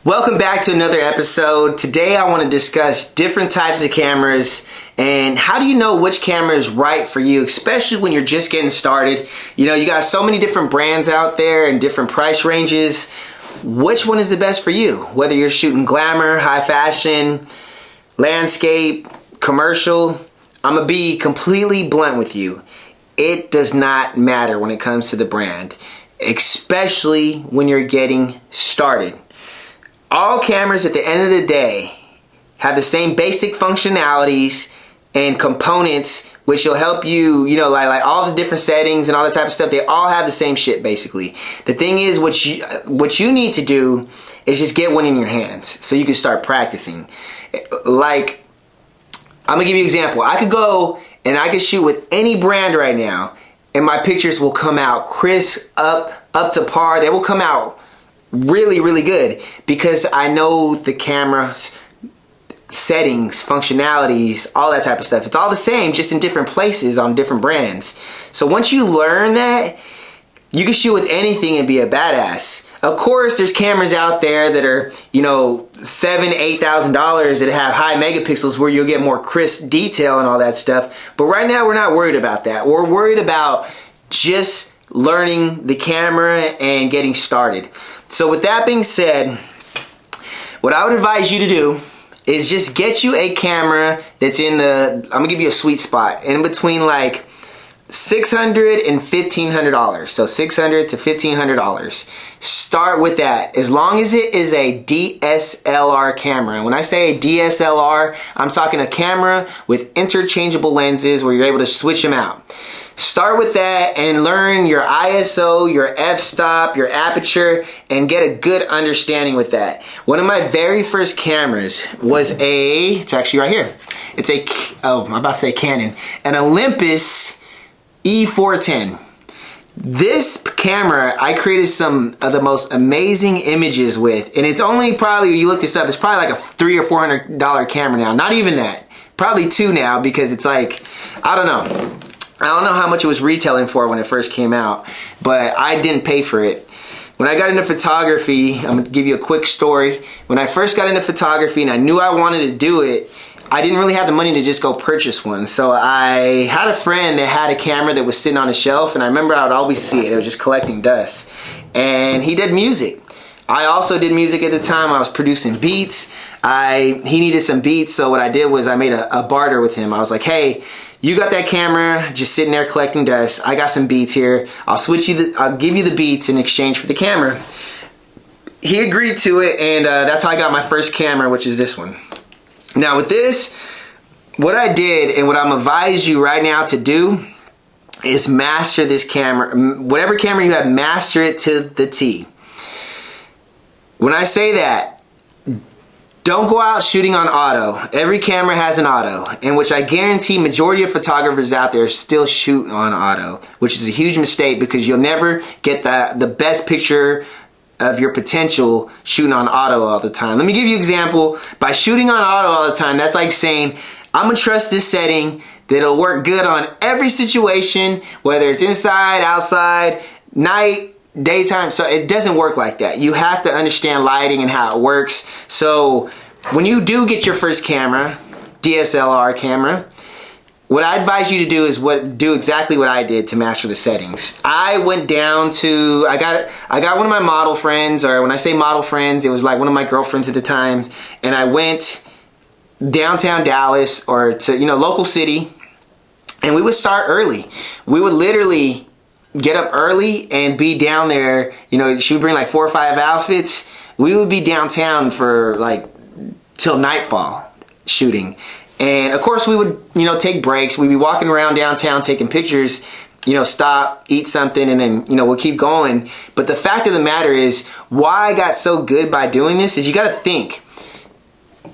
Welcome back to another episode. Today I want to discuss different types of cameras and how do you know which camera is right for you, especially when you're just getting started. You know, you got so many different brands out there and different price ranges. Which one is the best for you? Whether you're shooting glamour, high fashion, landscape, commercial, I'm going to be completely blunt with you. It does not matter when it comes to the brand, especially when you're getting started. All cameras at the end of the day have the same basic functionalities and components which will help you, like all the different settings and all that type of stuff. They all have the same shit basically. The thing is, what you need to do is just get one in your hands so you can start practicing. Like, I'm gonna give you an example. I could go and I could shoot with any brand right now and my pictures will come out crisp, up to par. They will come out really good because I know the camera's settings, functionalities, all that type of stuff. It's all the same, just in different places on different brands. So once you learn that, you can shoot with anything and be a badass. Of course, there's cameras out there that are, $7,000-8,000 that have high megapixels where you'll get more crisp detail and all that stuff. But right now, we're not worried about that. We're worried about just learning the camera and getting started. So with that being said, what I would advise you to do is just get you a camera that's in the, I'm gonna give you a sweet spot, in between like $600 and $1,500. So $600 to $1,500. Start with that. As long as it is a DSLR camera. And when I say a DSLR, I'm talking a camera with interchangeable lenses where you're able to switch them out. Start with that and learn your ISO, your f-stop, your aperture, and get a good understanding with that. One of my very first cameras was it's actually right here. It's I'm about to say Canon, an Olympus E410. This camera, I created some of the most amazing images with, and it's only probably, you look this up, it's probably like a $300 or $400 camera now. Not even that. Probably $200 now because it's like, I don't know how much it was retailing for when it first came out, but I didn't pay for it. When I got into photography, I'm gonna give you a quick story. When I first got into photography and I knew I wanted to do it, I didn't really have the money to just go purchase one. So I had a friend that had a camera that was sitting on a shelf, and I remember I would always see it. It was just collecting dust. And he did music. I also did music at the time. I was producing beats. He needed some beats, so what I did was I made a barter with him. I was like, hey, you got that camera just sitting there collecting dust. I got some beats here. I'll give you the beats in exchange for the camera. He agreed to it, and that's how I got my first camera, which is this one. Now with this, what I did and what I'm advise you right now to do is master this camera. Whatever camera you have, master it to the T. When I say that, don't go out shooting on auto. Every camera has an auto, in which I guarantee majority of photographers out there still shoot on auto, which is a huge mistake because you'll never get the best picture of your potential shooting on auto all the time. Let me give you an example. By shooting on auto all the time, that's like saying, I'm gonna trust this setting that'll work good on every situation, whether it's inside, outside, night, daytime. So it doesn't work like that. You have to understand lighting and how it works. So when you do get your first camera, DSLR camera, what I advise you to do is do exactly what I did to master the settings. I went down to, I got one of my model friends, or when I say model friends, it was like one of my girlfriends at the time, and I went downtown Dallas or to, local city, and we would start early. We would literally get up early and be down there. She would bring like 4 or 5 outfits. We would be downtown for like till nightfall shooting. And of course we would, take breaks. We'd be walking around downtown taking pictures, stop, eat something, and then, we'll keep going. But the fact of the matter is, why I got so good by doing this is you got to think.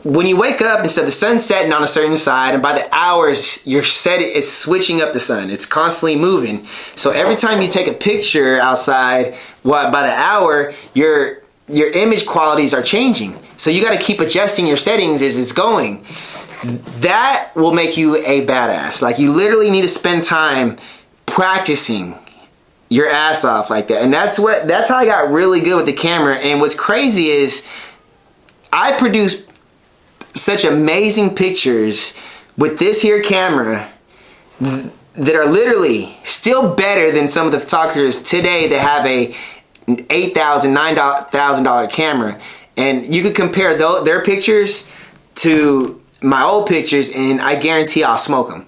When you wake up, instead of the sun setting on a certain side, and by the hours, your set is switching up the sun. It's constantly moving. So every time you take a picture outside, by the hour, your image qualities are changing. So you got to keep adjusting your settings as it's going. That will make you a badass. Like, you literally need to spend time practicing your ass off like that. And that's how I got really good with the camera. And what's crazy is I produce such amazing pictures with this here camera that are literally still better than some of the photographers today that have a $8,000, $9,000 camera. And you could compare their pictures to my old pictures, and I guarantee I'll smoke them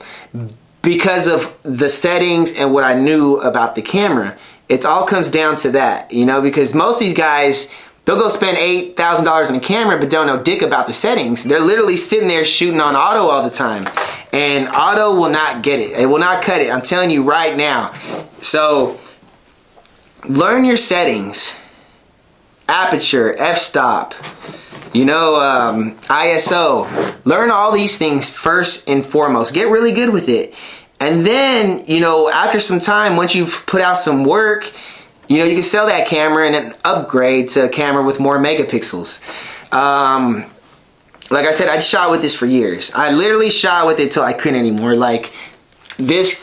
because of the settings and what I knew about the camera. It all comes down to that, you know, because most of these guys, they'll go spend $8,000 on a camera but don't know dick about the settings. They're literally sitting there shooting on auto all the time, and auto will not get it. It will not cut it. I'm telling you right now. So learn your settings. Aperture, f-stop, you know, ISO. Learn all these things first and foremost. Get really good with it. And then, you know, after some time, once you've put out some work, you know, you can sell that camera and then upgrade to a camera with more megapixels. Like I said, I shot with this for years. I literally shot with it till I couldn't anymore. Like this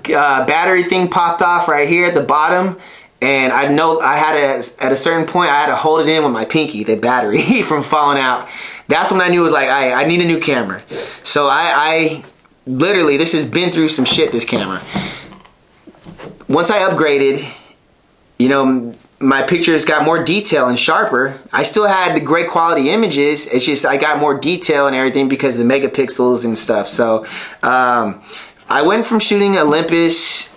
battery thing popped off right here at the bottom. And I know I had to, at a certain point, I had to hold it in with my pinky, the battery from falling out. That's when I knew it was like, I need a new camera. So I literally, this has been through some shit, this camera. Once I upgraded, you know, my pictures got more detail and sharper. I still had the great quality images. It's just I got more detail and everything because of the megapixels and stuff. So I went from shooting Olympus,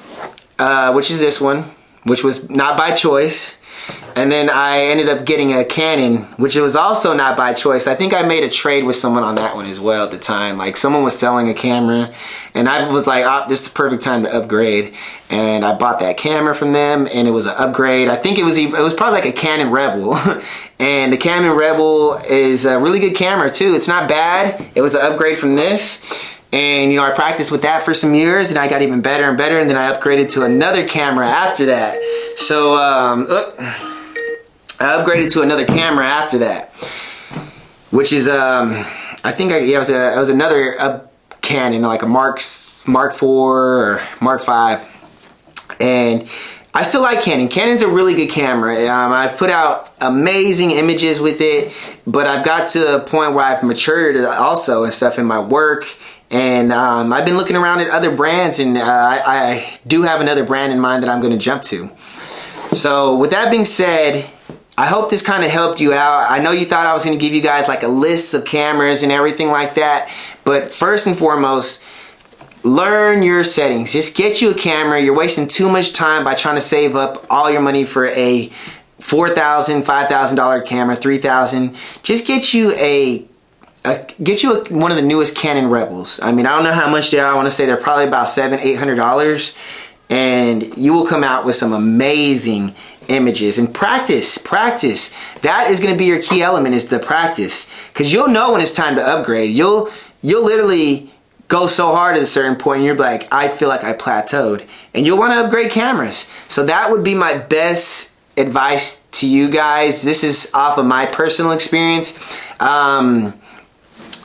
which is this one, which was not by choice, and then I ended up getting a Canon, which was also not by choice. I think I made a trade with someone on that one as well at the time. Like someone was selling a camera, and I was like, oh, this is the perfect time to upgrade. And I bought that camera from them, and it was an upgrade. I think it was probably like a Canon Rebel. And the Canon Rebel is a really good camera too. It's not bad. It was an upgrade from this. And, you know, I practiced with that for some years, and I got even better and better, and then I upgraded to another camera after that. So, I upgraded to another camera after that, which is, I think, it was another Canon, like a Mark IV or Mark V. And I still like Canon. Canon's a really good camera. I've put out amazing images with it, but I've got to a point where I've matured also and stuff in my work. And I've been looking around at other brands, and I do have another brand in mind that I'm going to jump to. So with that being said, I hope this kind of helped you out. I know you thought I was going to give you guys like a list of cameras and everything like that. But first and foremost, learn your settings. Just get you a camera. You're wasting too much time by trying to save up all your money for a $4,000, $5,000 camera, $3,000. Just get you one of the newest Canon Rebels. I mean, I don't know how much they are. I want to say they're probably about $700-800, and you will come out with some amazing images. And practice. That is going to be your key element, is to practice, because you'll know when it's time to upgrade. You'll literally go so hard at a certain point, and you're like, I feel like I plateaued, and you'll want to upgrade cameras. So that would be my best advice to you guys. This is off of my personal experience.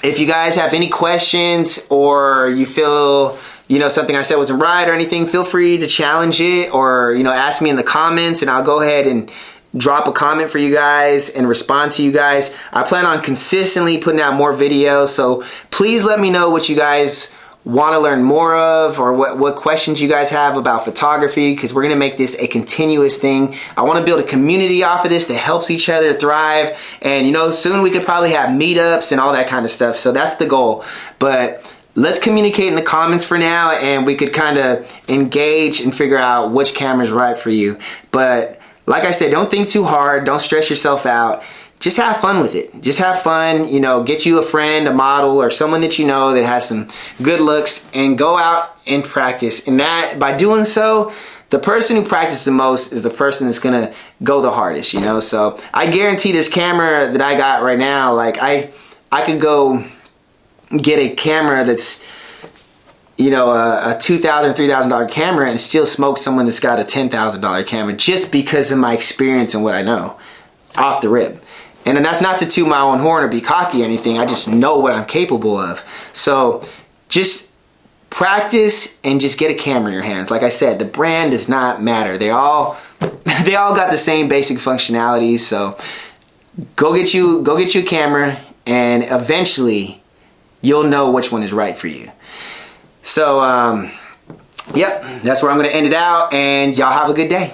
If you guys have any questions, or you feel, you know, something I said wasn't right or anything, feel free to challenge it, or, you know, ask me in the comments, and I'll go ahead and drop a comment for you guys and respond to you guys. I plan on consistently putting out more videos, so please let me know what you guys want to learn more of, or what questions you guys have about photography, because we're going to make this a continuous thing. I want to build a community off of this that helps each other thrive, and, you know, soon we could probably have meetups and all that kind of stuff. So that's the goal. But let's communicate in the comments for now, and we could kind of engage and figure out which camera is right for you. But like I said, don't think too hard. Don't stress yourself out. Just have fun with it. Just have fun, you know, get you a friend, a model, or someone that you know that has some good looks, and go out and practice. And that, by doing so, the person who practices the most is the person that's gonna go the hardest, you know. So I guarantee this camera that I got right now, like I could go get a camera that's, you know, a $2,000, $3,000 camera, and still smoke someone that's got a $10,000 camera, just because of my experience and what I know off the rip. And that's not to toot my own horn or be cocky or anything. I just know what I'm capable of. So just practice and just get a camera in your hands. Like I said, the brand does not matter. They all got the same basic functionalities. So go get you a camera, and eventually you'll know which one is right for you. So, yep, that's where I'm going to end it out, and y'all have a good day.